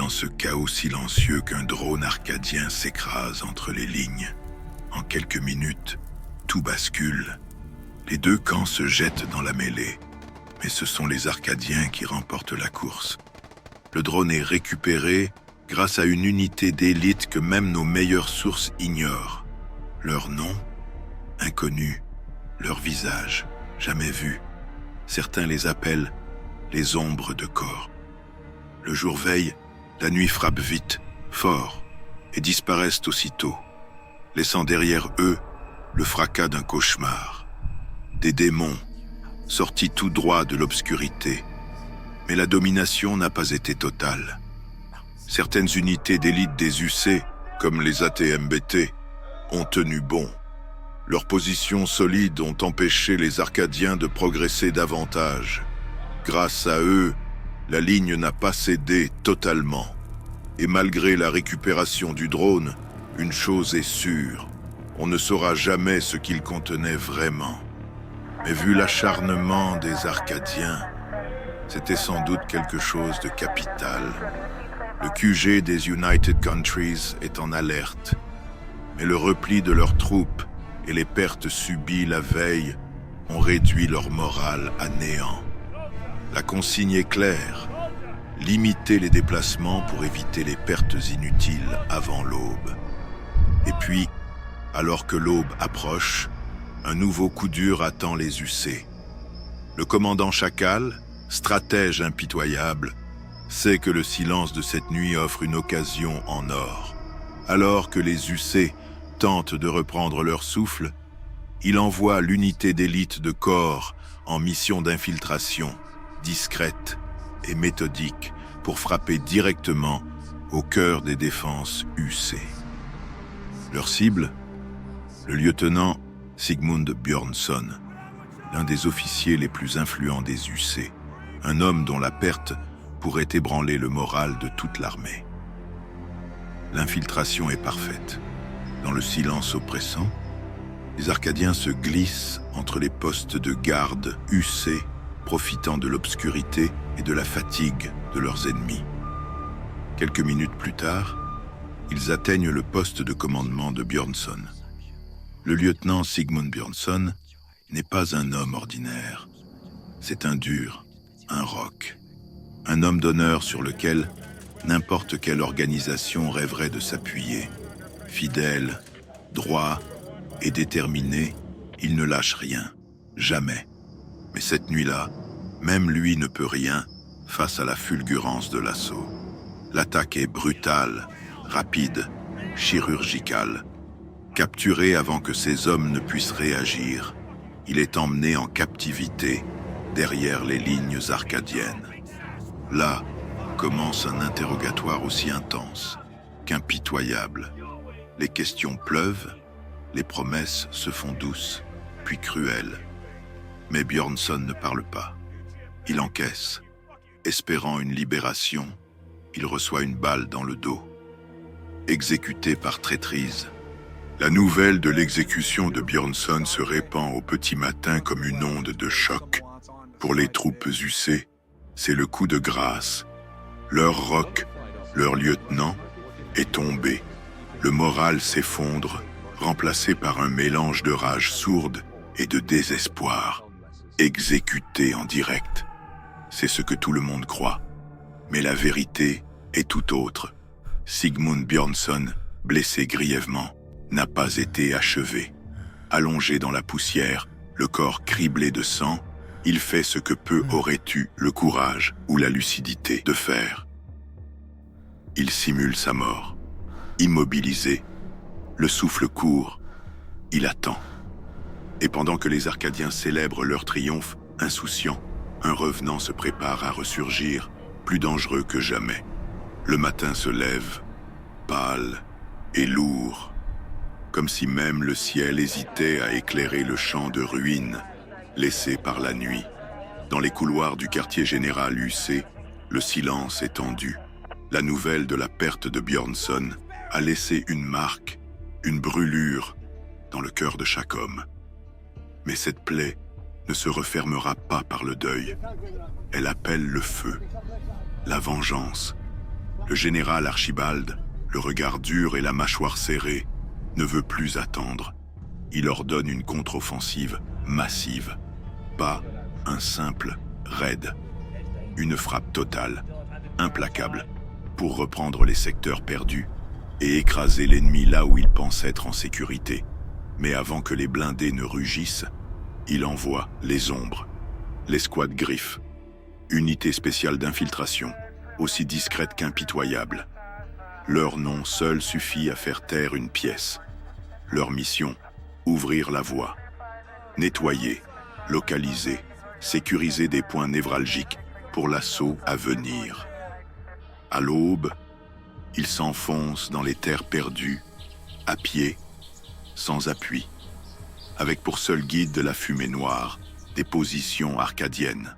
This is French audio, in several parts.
dans ce chaos silencieux qu'un drone arcadien s'écrase entre les lignes. En quelques minutes, tout bascule. Les deux camps se jettent dans la mêlée, mais ce sont les Arcadiens qui remportent la course. Le drone est récupéré grâce à une unité d'élite que même nos meilleures sources ignorent. Leur nom, inconnu, leur visage, jamais vu. Certains les appellent les ombres de corps. Le jour veille, la nuit frappe vite, fort, et disparaissent aussitôt, laissant derrière eux le fracas d'un cauchemar. Des démons, sortis tout droit de l'obscurité. Mais la domination n'a pas été totale. Certaines unités d'élite des UC, comme les ATMBT, ont tenu bon. Leurs positions solides ont empêché les Arcadiens de progresser davantage. Grâce à eux, la ligne n'a pas cédé totalement. Et malgré la récupération du drone, une chose est sûre, on ne saura jamais ce qu'il contenait vraiment. Mais vu l'acharnement des Arcadiens, c'était sans doute quelque chose de capital. Le QG des United Countries est en alerte, mais le repli de leurs troupes et les pertes subies la veille ont réduit leur morale à néant. La consigne est claire, limiter les déplacements pour éviter les pertes inutiles avant l'aube. Et puis, alors que l'aube approche, un nouveau coup dur attend les UC. Le commandant Chacal, stratège impitoyable, sait que le silence de cette nuit offre une occasion en or. Alors que les UC tentent de reprendre leur souffle, il envoie l'unité d'élite de corps en mission d'infiltration, discrète et méthodique, pour frapper directement au cœur des défenses UC. Leur cible, le lieutenant Sigmund Björnsson, l'un des officiers les plus influents des UC, un homme dont la perte pourrait ébranler le moral de toute l'armée. L'infiltration est parfaite. Dans le silence oppressant, les Arcadiens se glissent entre les postes de garde UC, profitant de l'obscurité et de la fatigue de leurs ennemis. Quelques minutes plus tard, ils atteignent le poste de commandement de Björnsson. Le lieutenant Sigmund Björnsson n'est pas un homme ordinaire. C'est un dur, un roc, un homme d'honneur sur lequel n'importe quelle organisation rêverait de s'appuyer. Fidèle, droit et déterminé, il ne lâche rien, jamais. Mais cette nuit-là, même lui ne peut rien face à la fulgurance de l'assaut. L'attaque est brutale, rapide, chirurgicale. Capturé avant que ses hommes ne puissent réagir, il est emmené en captivité derrière les lignes arcadiennes. Là commence un interrogatoire aussi intense qu'impitoyable. Les questions pleuvent, les promesses se font douces, puis cruelles. Mais Björnsson ne parle pas. Il encaisse. Espérant une libération, il reçoit une balle dans le dos. Exécuté par traîtrise, la nouvelle de l'exécution de Björnsson se répand au petit matin comme une onde de choc. Pour les troupes UC, c'est le coup de grâce. Leur roc, leur lieutenant, est tombé. Le moral s'effondre, remplacé par un mélange de rage sourde et de désespoir. Exécuté en direct. C'est ce que tout le monde croit. Mais la vérité est tout autre. Sigmund Björnsson, blessé grièvement, n'a pas été achevé. Allongé dans la poussière, le corps criblé de sang, il fait ce que peu auraient eu le courage ou la lucidité de faire. Il simule sa mort. Immobilisé, le souffle court, il attend. Et pendant que les Arcadiens célèbrent leur triomphe, insouciant, un revenant se prépare à ressurgir, plus dangereux que jamais. Le matin se lève, pâle et lourd, comme si même le ciel hésitait à éclairer le champ de ruines laissé par la nuit. Dans les couloirs du quartier général UC, le silence est tendu. La nouvelle de la perte de Björnsson a laissé une marque, une brûlure dans le cœur de chaque homme. Mais cette plaie ne se refermera pas par le deuil. Elle appelle le feu, la vengeance, Le général Archibald, le regard dur et la mâchoire serrée, ne veut plus attendre. Il ordonne une contre-offensive massive. Pas un simple raid. Une frappe totale, implacable, pour reprendre les secteurs perdus et écraser l'ennemi là où il pense être en sécurité. Mais avant que les blindés ne rugissent, il envoie les ombres, l'escouade Griffe, unité spéciale d'infiltration, aussi discrète qu'impitoyable. Leur nom seul suffit à faire taire une pièce. Leur mission, ouvrir la voie. Nettoyer, localiser, sécuriser des points névralgiques pour l'assaut à venir. À l'aube, ils s'enfoncent dans les terres perdues, à pied, sans appui, avec pour seul guide de la fumée noire, des positions arcadiennes.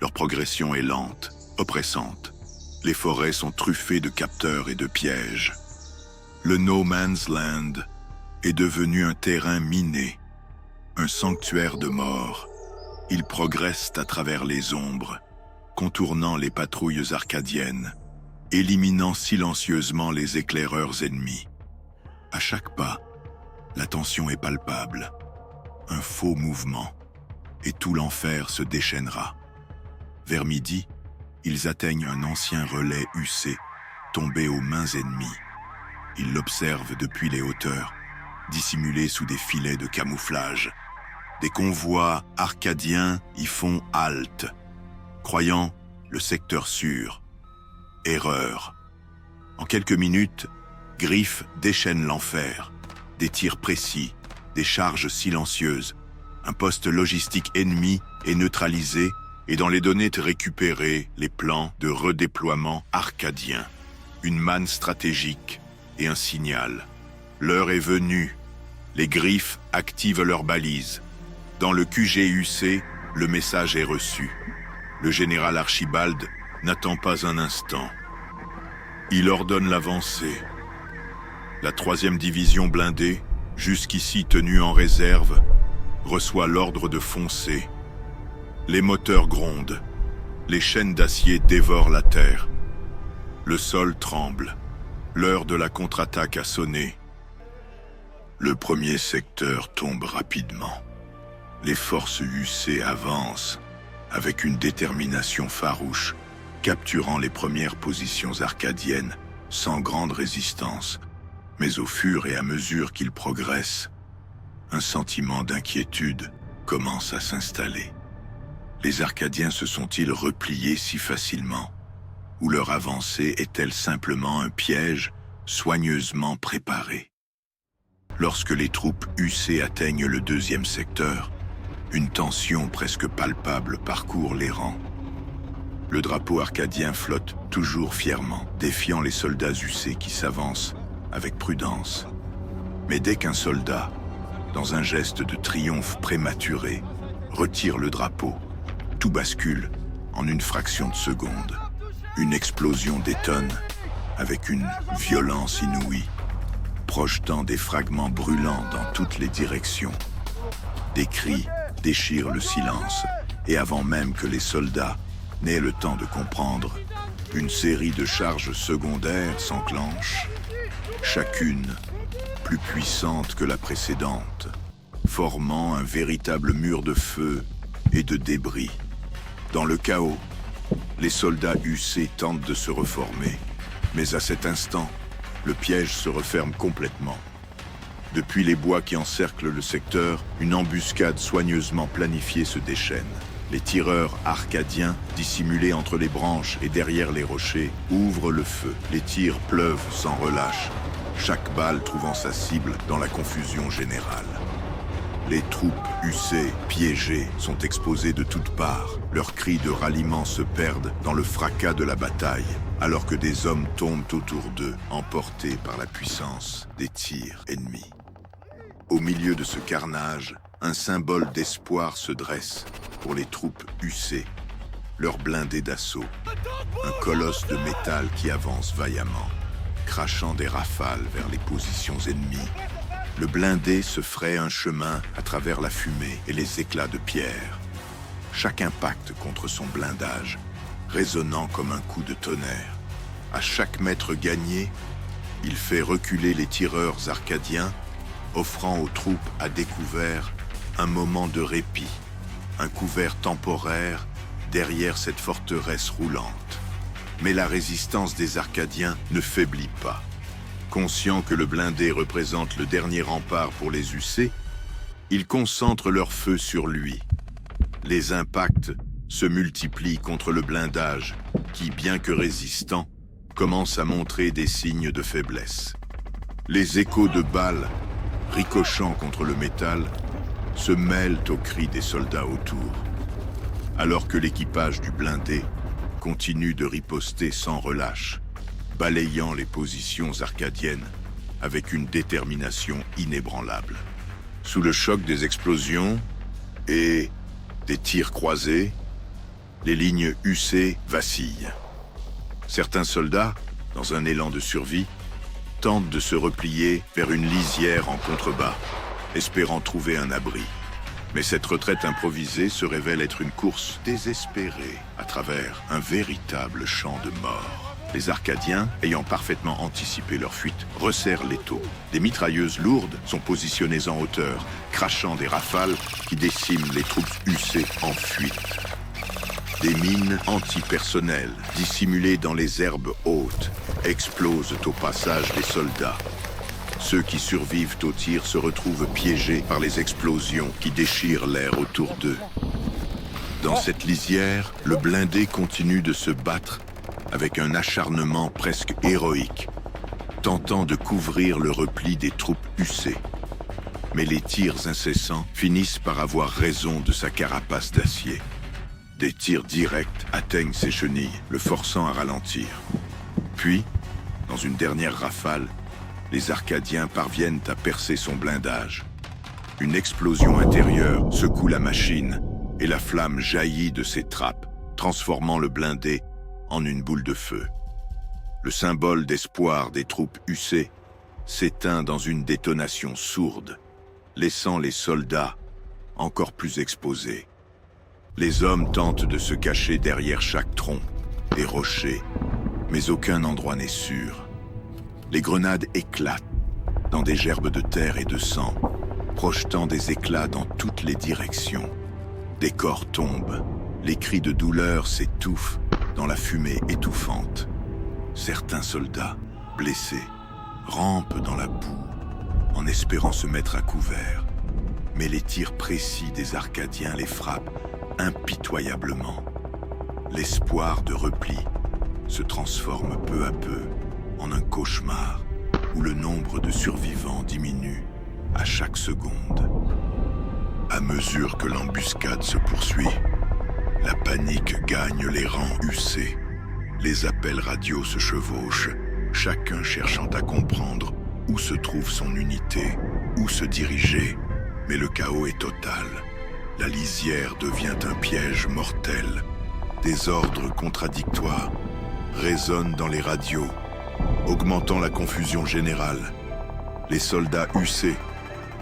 Leur progression est lente, oppressante. Les forêts sont truffées de capteurs et de pièges. Le No Man's Land est devenu un terrain miné, un sanctuaire de mort. Ils progressent à travers les ombres, contournant les patrouilles arcadiennes, éliminant silencieusement les éclaireurs ennemis. À chaque pas, la tension est palpable. Un faux mouvement, et tout l'enfer se déchaînera. Vers midi, ils atteignent un ancien relais UC, tombé aux mains ennemies. Ils l'observent depuis les hauteurs, dissimulé sous des filets de camouflage. Des convois arcadiens y font halte, croyant le secteur sûr. Erreur. En quelques minutes, Griffe déchaîne l'enfer. Des tirs précis, des charges silencieuses. Un poste logistique ennemi est neutralisé et dans les données récupérées, les plans de redéploiement arcadien. Une manne stratégique et un signal. L'heure est venue. Les Griffes activent leurs balises. Dans le QGUC, le message est reçu. Le général Archibald n'attend pas un instant. Il ordonne l'avancée. La 3e division blindée, jusqu'ici tenue en réserve, reçoit l'ordre de foncer. Les moteurs grondent. Les chaînes d'acier dévorent la terre. Le sol tremble. L'heure de la contre-attaque a sonné. Le premier secteur tombe rapidement. Les forces UC avancent avec une détermination farouche, capturant les premières positions arcadiennes sans grande résistance. Mais au fur et à mesure qu'ils progressent, un sentiment d'inquiétude commence à s'installer. Les Arcadiens se sont-ils repliés si facilement? Ou leur avancée est-elle simplement un piège soigneusement préparé? Lorsque les troupes UC atteignent le 2e secteur, une tension presque palpable parcourt les rangs. Le drapeau arcadien flotte toujours fièrement, défiant les soldats UC qui s'avancent avec prudence. Mais dès qu'un soldat, dans un geste de triomphe prématuré, retire le drapeau, tout bascule en une fraction de seconde. Une explosion détonne avec une violence inouïe, projetant des fragments brûlants dans toutes les directions. Des cris déchirent le silence, et avant même que les soldats n'aient le temps de comprendre, une série de charges secondaires s'enclenche, chacune plus puissante que la précédente, formant un véritable mur de feu et de débris. Dans le chaos, les soldats UC tentent de se reformer, mais à cet instant, le piège se referme complètement. Depuis les bois qui encerclent le secteur, une embuscade soigneusement planifiée se déchaîne. Les tireurs arcadiens, dissimulés entre les branches et derrière les rochers, ouvrent le feu. Les tirs pleuvent sans relâche, chaque balle trouvant sa cible dans la confusion générale. Les troupes UC, piégées, sont exposées de toutes parts. Leurs cris de ralliement se perdent dans le fracas de la bataille, alors que des hommes tombent autour d'eux, emportés par la puissance des tirs ennemis. Au milieu de ce carnage, un symbole d'espoir se dresse pour les troupes UC, leurs blindés d'assaut. Un colosse de métal qui avance vaillamment, crachant des rafales vers les positions ennemies. Le blindé se fraye un chemin à travers la fumée et les éclats de pierre. Chaque impact contre son blindage, résonnant comme un coup de tonnerre. À chaque mètre gagné, il fait reculer les tireurs arcadiens, offrant aux troupes à découvert un moment de répit, un couvert temporaire derrière cette forteresse roulante. Mais la résistance des Arcadiens ne faiblit pas. Conscients que le blindé représente le dernier rempart pour les UC, ils concentrent leur feu sur lui. Les impacts se multiplient contre le blindage qui, bien que résistant, commence à montrer des signes de faiblesse. Les échos de balles, ricochant contre le métal, se mêlent aux cris des soldats autour, alors que l'équipage du blindé continue de riposter sans relâche, balayant les positions arcadiennes avec une détermination inébranlable. Sous le choc des explosions et des tirs croisés, les lignes UC vacillent. Certains soldats, dans un élan de survie, tentent de se replier vers une lisière en contrebas, espérant trouver un abri. Mais cette retraite improvisée se révèle être une course désespérée à travers un véritable champ de mort. Les Arcadiens, ayant parfaitement anticipé leur fuite, resserrent l'étau. Des mitrailleuses lourdes sont positionnées en hauteur, crachant des rafales qui déciment les troupes UC en fuite. Des mines antipersonnelles, dissimulées dans les herbes hautes, explosent au passage des soldats. Ceux qui survivent au tir se retrouvent piégés par les explosions qui déchirent l'air autour d'eux. Dans cette lisière, le blindé continue de se battre avec un acharnement presque héroïque, tentant de couvrir le repli des troupes UC. Mais les tirs incessants finissent par avoir raison de sa carapace d'acier. Des tirs directs atteignent ses chenilles, le forçant à ralentir. Puis, dans une dernière rafale, les Arcadiens parviennent à percer son blindage. Une explosion intérieure secoue la machine et la flamme jaillit de ses trappes, transformant le blindé en une boule de feu. Le symbole d'espoir des troupes UC s'éteint dans une détonation sourde, laissant les soldats encore plus exposés. Les hommes tentent de se cacher derrière chaque tronc et rocher, mais aucun endroit n'est sûr. Les grenades éclatent dans des gerbes de terre et de sang, projetant des éclats dans toutes les directions. Des corps tombent, les cris de douleur s'étouffent dans la fumée étouffante. Certains soldats, blessés, rampent dans la boue en espérant se mettre à couvert. Mais les tirs précis des Arcadiens les frappent impitoyablement. L'espoir de repli se transforme peu à peu en un cauchemar où le nombre de survivants diminue à chaque seconde. À mesure que l'embuscade se poursuit, la panique gagne les rangs UC. Les appels radio se chevauchent, chacun cherchant à comprendre où se trouve son unité, où se diriger. Mais le chaos est total. La lisière devient un piège mortel. Des ordres contradictoires résonnent dans les radios, augmentant la confusion générale. Les soldats UC,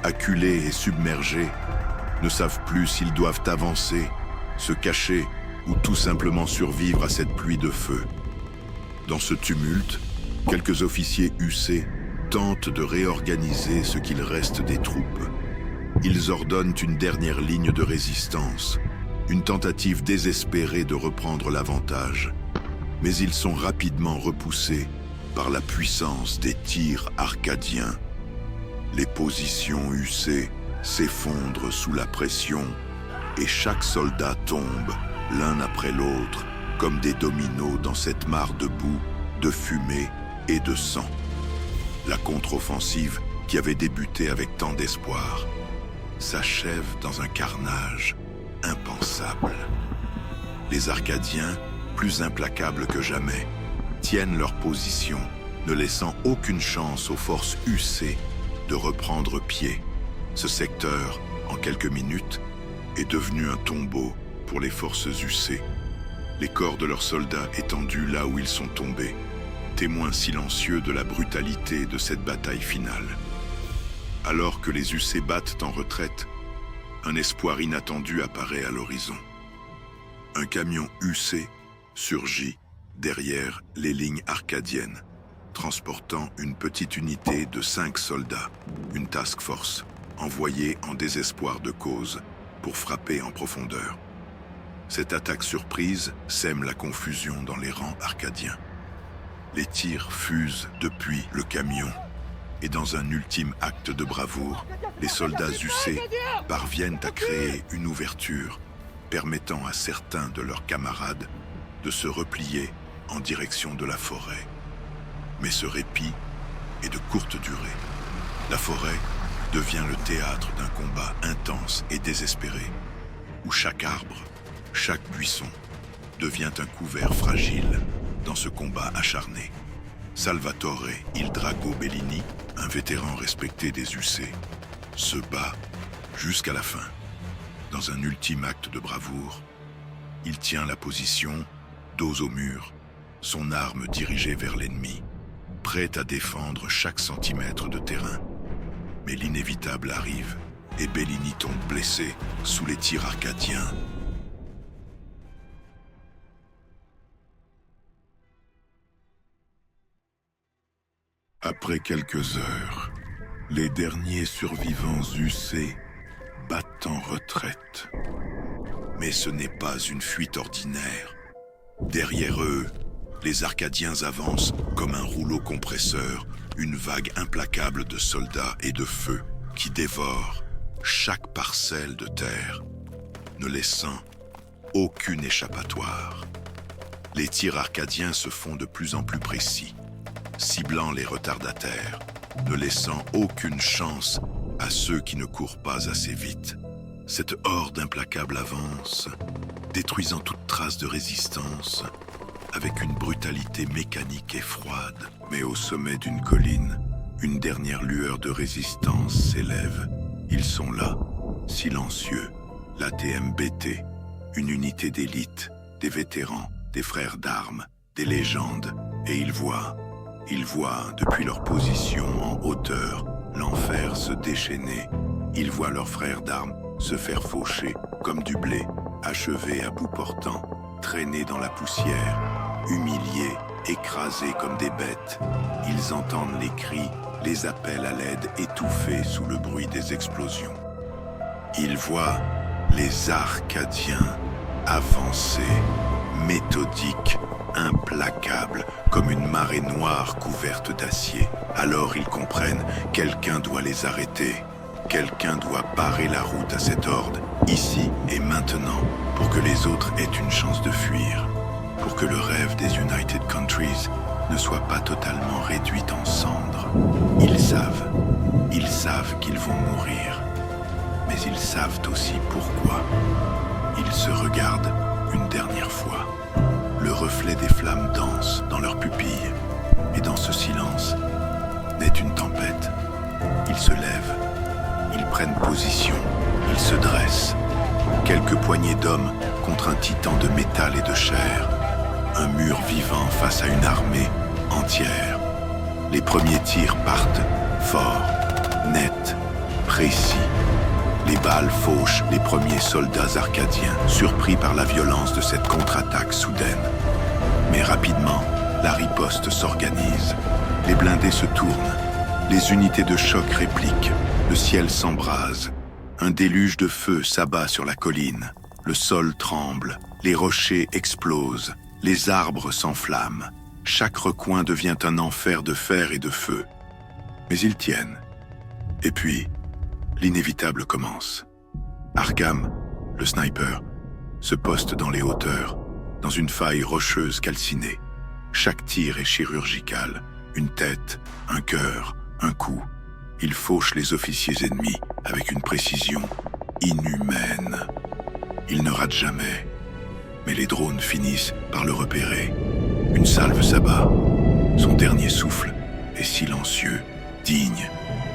acculés et submergés, ne savent plus s'ils doivent avancer, se cacher ou tout simplement survivre à cette pluie de feu. Dans ce tumulte, quelques officiers UC tentent de réorganiser ce qu'il reste des troupes. Ils ordonnent une dernière ligne de résistance, une tentative désespérée de reprendre l'avantage. Mais ils sont rapidement repoussés par la puissance des tirs arcadiens. Les positions UC s'effondrent sous la pression et chaque soldat tombe, l'un après l'autre, comme des dominos dans cette mare de boue, de fumée et de sang. La contre-offensive, qui avait débuté avec tant d'espoir, s'achève dans un carnage impensable. Les Arcadiens, plus implacables que jamais, tiennent leur position, ne laissant aucune chance aux forces UC de reprendre pied. Ce secteur, en quelques minutes, est devenu un tombeau pour les forces UC. Les corps de leurs soldats étendus là où ils sont tombés, témoins silencieux de la brutalité de cette bataille finale. Alors que les UC battent en retraite, un espoir inattendu apparaît à l'horizon. Un camion UC surgit derrière les lignes arcadiennes, transportant une petite unité de 5 soldats, une task force, envoyée en désespoir de cause pour frapper en profondeur. Cette attaque surprise sème la confusion dans les rangs arcadiens. Les tirs fusent depuis le camion, et dans un ultime acte de bravoure, les soldats UC parviennent à créer une ouverture permettant à certains de leurs camarades de se replier en direction de la forêt. Mais ce répit est de courte durée. La forêt devient le théâtre d'un combat intense et désespéré, où chaque arbre, chaque buisson devient un couvert fragile dans ce combat acharné. Salvatore Il Drago Bellini, un vétéran respecté des UC, se bat jusqu'à la fin. Dans un ultime acte de bravoure, il tient la position, dos au mur, son arme dirigée vers l'ennemi, prêt à défendre chaque centimètre de terrain. Mais l'inévitable arrive et Bellini tombe blessé sous les tirs arcadiens. Après quelques heures, les derniers survivants UC battent en retraite. Mais ce n'est pas une fuite ordinaire. Derrière eux, les Arcadiens avancent comme un rouleau compresseur, une vague implacable de soldats et de feu qui dévorent chaque parcelle de terre, ne laissant aucune échappatoire. Les tirs arcadiens se font de plus en plus précis, ciblant les retardataires, ne laissant aucune chance à ceux qui ne courent pas assez vite. Cette horde implacable avance, détruisant toute trace de résistance, avec une brutalité mécanique et froide. Mais au sommet d'une colline, une dernière lueur de résistance s'élève. Ils sont là, silencieux, l'ATMBT, une unité d'élite, des vétérans, des frères d'armes, des légendes, et ils voient depuis leur position en hauteur, l'enfer se déchaîner. Ils voient leurs frères d'armes se faire faucher comme du blé, achevés à bout portant, traînés dans la poussière, humiliés, écrasés comme des bêtes. Ils entendent les cris, les appels à l'aide étouffés sous le bruit des explosions. Ils voient les Arcadiens avancer, méthodiques, implacables, comme une marée noire couverte d'acier. Alors ils comprennent, quelqu'un doit les arrêter. Quelqu'un doit barrer la route à cette horde, ici et maintenant, pour que les autres aient une chance de fuir. Pour que le rêve des United Countries ne soit pas totalement réduit en cendres. Ils savent qu'ils vont mourir. Mais ils savent aussi pourquoi. Ils se regardent une dernière fois. Le reflet des flammes danse dans leurs pupilles. Et dans ce silence, naît une tempête. Ils se lèvent. Ils prennent position. Ils se dressent. Quelques poignées d'hommes contre un titan de métal et de chair. Un mur vivant face à une armée entière. Les premiers tirs partent forts, nets, précis. Les balles fauchent les premiers soldats arcadiens, surpris par la violence de cette contre-attaque soudaine. Mais rapidement, la riposte s'organise. Les blindés se tournent. Les unités de choc répliquent. Le ciel s'embrase. Un déluge de feu s'abat sur la colline. Le sol tremble. Les rochers explosent. Les arbres s'enflamment. Chaque recoin devient un enfer de fer et de feu. Mais ils tiennent. Et puis, l'inévitable commence. Arkham, le sniper, se poste dans les hauteurs, dans une faille rocheuse calcinée. Chaque tir est chirurgical. Une tête, un cœur, un coup. Il fauche les officiers ennemis avec une précision inhumaine. Il ne rate jamais. Mais les drones finissent par le repérer. Une salve s'abat. Son dernier souffle est silencieux, digne.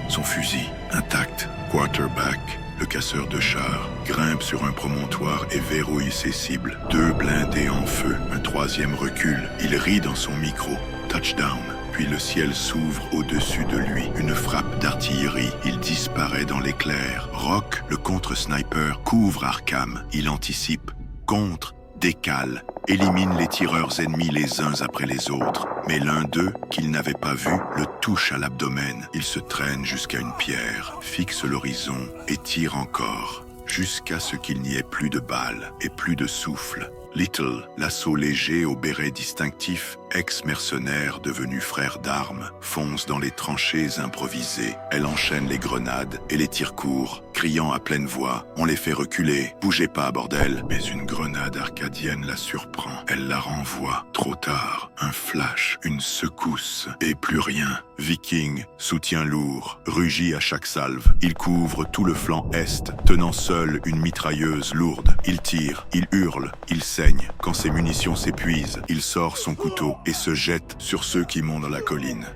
Son fusil, intact. Quarterback, le casseur de chars, grimpe sur un promontoire et verrouille ses cibles. 2 blindés en feu, un 3e recule. Il rit dans son micro. Touchdown. Puis le ciel s'ouvre au-dessus de lui. Une frappe d'artillerie. Il disparaît dans l'éclair. Rock, le contre-sniper, couvre Arkham. Il anticipe, contre, décale, élimine les tireurs ennemis les uns après les autres. Mais l'un d'eux, qu'il n'avait pas vu, le touche à l'abdomen. Il se traîne jusqu'à une pierre, fixe l'horizon et tire encore, jusqu'à ce qu'il n'y ait plus de balles et plus de souffle. Little, l'assaut léger au béret distinctif, ex-mercenaire devenu frère d'armes, fonce dans les tranchées improvisées. Elle enchaîne les grenades et les tirs courts, criant à pleine voix « On les fait reculer, bougez pas, bordel !» Mais une grenade arcadienne la surprend. Elle la renvoie. Trop tard, un flash, une secousse, et plus rien. Viking, soutien lourd, rugit à chaque salve. Il couvre tout le flanc est, tenant seul une mitrailleuse lourde. Il tire, il hurle, il saigne. Quand ses munitions s'épuisent, il sort son couteau et se jette sur ceux qui montent dans la colline.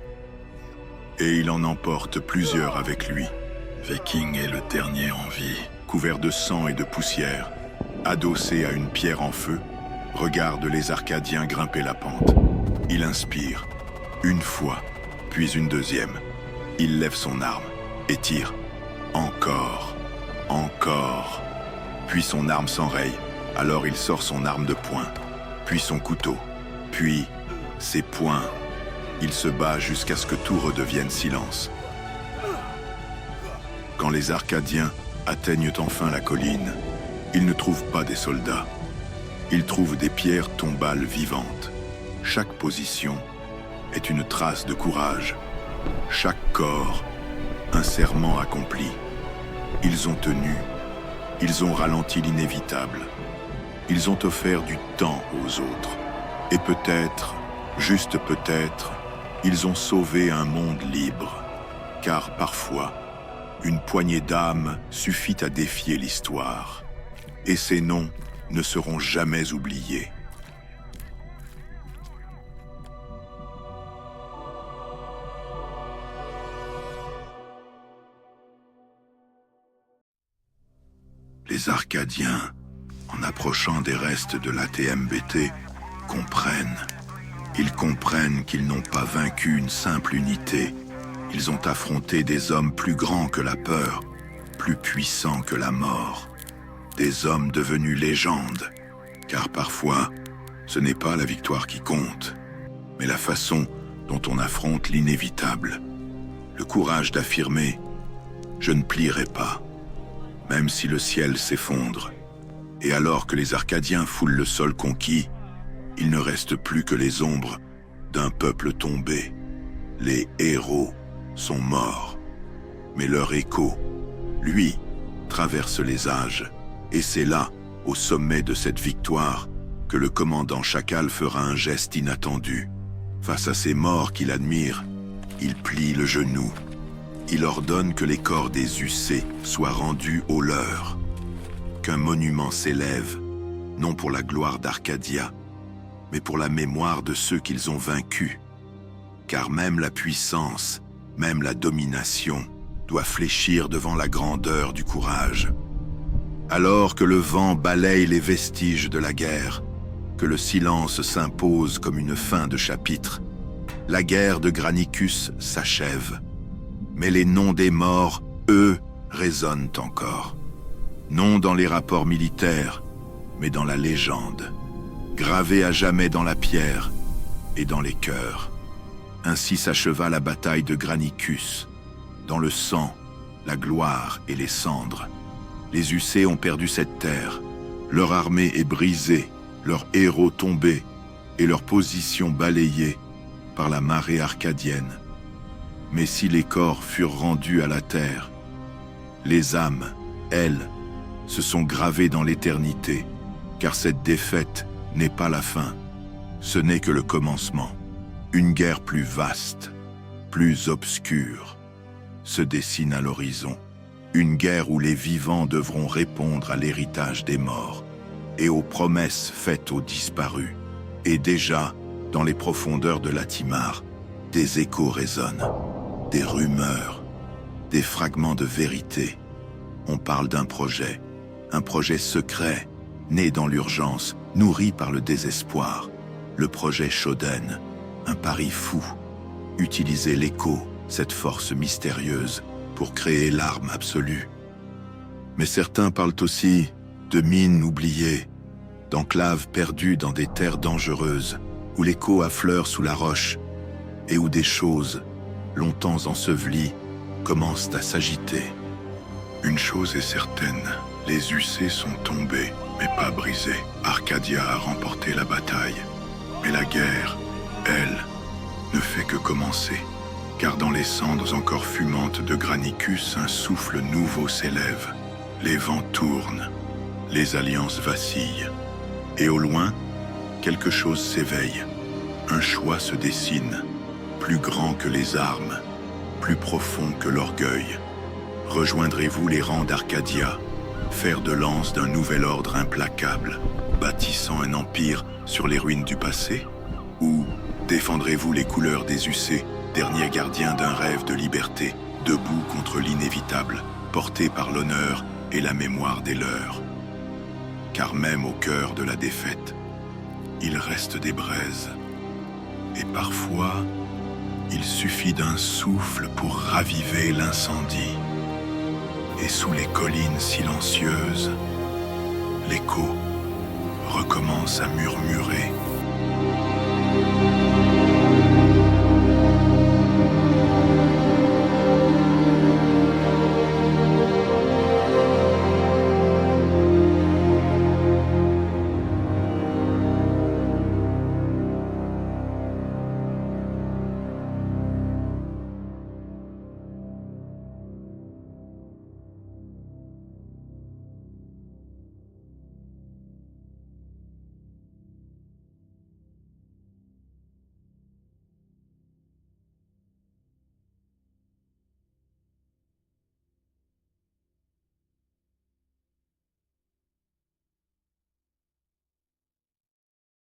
Et il en emporte plusieurs avec lui. Viking est le dernier en vie, couvert de sang et de poussière, adossé à une pierre en feu, regarde les Arcadiens grimper la pente. Il inspire, une fois, puis une deuxième. Il lève son arme et tire. Encore, encore. Puis son arme s'enraye, alors il sort son arme de poing, puis son couteau, puis ses poings. Il se bat jusqu'à ce que tout redevienne silence. Quand les Arcadiens atteignent enfin la colline, ils ne trouvent pas des soldats. Ils trouvent des pierres tombales vivantes. Chaque position est une trace de courage. Chaque corps, un serment accompli. Ils ont tenu. Ils ont ralenti l'inévitable. Ils ont offert du temps aux autres. Et peut-être, juste peut-être, ils ont sauvé un monde libre. Car parfois, une poignée d'âmes suffit à défier l'histoire. Et ces noms ne seront jamais oubliés. Les Arcadiens, en approchant des restes de l'ATMBT, comprennent. Ils comprennent qu'ils n'ont pas vaincu une simple unité. Ils ont affronté des hommes plus grands que la peur, plus puissants que la mort. Des hommes devenus légendes. Car parfois, ce n'est pas la victoire qui compte, mais la façon dont on affronte l'inévitable. Le courage d'affirmer « Je ne plierai pas », même si le ciel s'effondre. Et alors que les Arcadiens foulent le sol conquis, il ne reste plus que les ombres d'un peuple tombé. Les héros sont morts. Mais leur écho, lui, traverse les âges. Et c'est là, au sommet de cette victoire, que le commandant Chacal fera un geste inattendu. Face à ces morts qu'il admire, il plie le genou. Il ordonne que les corps des UC soient rendus aux leurs. Qu'un monument s'élève, non pour la gloire d'Arcadia, mais pour la mémoire de ceux qu'ils ont vaincus. Car même la puissance, même la domination, doit fléchir devant la grandeur du courage. Alors que le vent balaye les vestiges de la guerre, que le silence s'impose comme une fin de chapitre, la guerre de Granicus s'achève. Mais les noms des morts, eux, résonnent encore. Non dans les rapports militaires, mais dans la légende, gravés à jamais dans la pierre et dans les cœurs. Ainsi s'acheva la bataille de Granicus. Dans le sang, la gloire et les cendres. Les UC ont perdu cette terre. Leur armée est brisée, leurs héros tombés et leur position balayée par la marée arcadienne. Mais si les corps furent rendus à la terre, les âmes, elles, se sont gravées dans l'éternité, car cette défaite n'est pas la fin, ce n'est que le commencement. Une guerre plus vaste, plus obscure, se dessine à l'horizon. Une guerre où les vivants devront répondre à l'héritage des morts et aux promesses faites aux disparus. Et déjà, dans les profondeurs de Latimar, des échos résonnent, des rumeurs, des fragments de vérité. On parle d'un projet secret, né dans l'urgence, nourri par le désespoir. Le projet Shoden, un pari fou. Utiliser l'écho, cette force mystérieuse, pour créer l'arme absolue. Mais certains parlent aussi de mines oubliées, d'enclaves perdues dans des terres dangereuses, où l'écho affleure sous la roche, et où des choses, longtemps ensevelies, commencent à s'agiter. Une chose est certaine, les UC sont tombés, mais pas brisés. Arcadia a remporté la bataille. Mais la guerre, elle, ne fait que commencer. Car dans les cendres encore fumantes de Granicus, un souffle nouveau s'élève. Les vents tournent, les alliances vacillent. Et au loin, quelque chose s'éveille. Un choix se dessine, plus grand que les armes, plus profond que l'orgueil. Rejoindrez-vous les rangs d'Arcadia, fer de lance d'un nouvel ordre implacable, bâtissant un empire sur les ruines du passé? Ou défendrez-vous les couleurs des UC, derniers gardiens d'un rêve de liberté, debout contre l'inévitable, portés par l'honneur et la mémoire des leurs? Car même au cœur de la défaite, il reste des braises. Et parfois, il suffit d'un souffle pour raviver l'incendie. Et sous les collines silencieuses, l'écho recommence à murmurer.